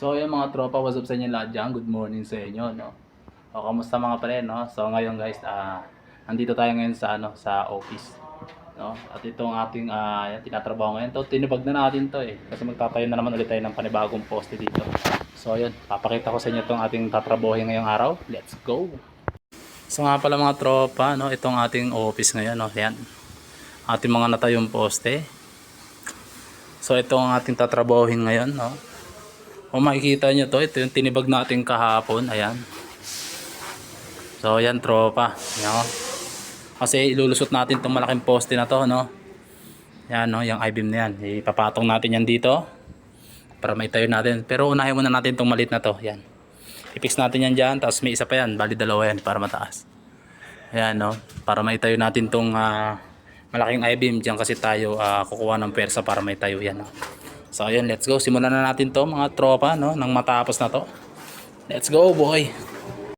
So yung mga tropa, what's up sa inyo lahat dyan? Good morning sa inyo, no? O, kamusta mga pre, no? So ngayon guys, nandito tayo ngayon sa sa office, no? At itong ating yan, tinatrabaho ngayon to, tinubag na natin to kasi magtatayo na naman ulit tayo ng panibagong poste dito. So ayun, papakita ko sa inyo itong ating tatrabahohin ngayong araw. Let's go! So nga pala mga tropa, no? Itong ating office ngayon, no? Yan, ating mga natayong poste. So ito ang ating tatrabahohin ngayon, no? Kung makikita nyo to, ito yung tinibag natin kahapon. Ayan. So ayan tropa. Ayan, oh. Kasi ilulusot natin itong malaking poste na to, no? Ayan, no? Yung I-beam na yan. Ipapatong natin yan dito para may tayo natin. Pero unahin muna natin itong maliit na to. Ayan. I-fix natin yan dyan. Tapos may isa pa yan. Bali dalawa yan para mataas. Ayan, no? Para may tayo natin itong malaking I-beam. Diyan kasi tayo kukuha ng persa para may tayo yan, no? So ayun, let's go. Simulan na natin to mga tropa, no? Nang matapos na to. Let's go boy.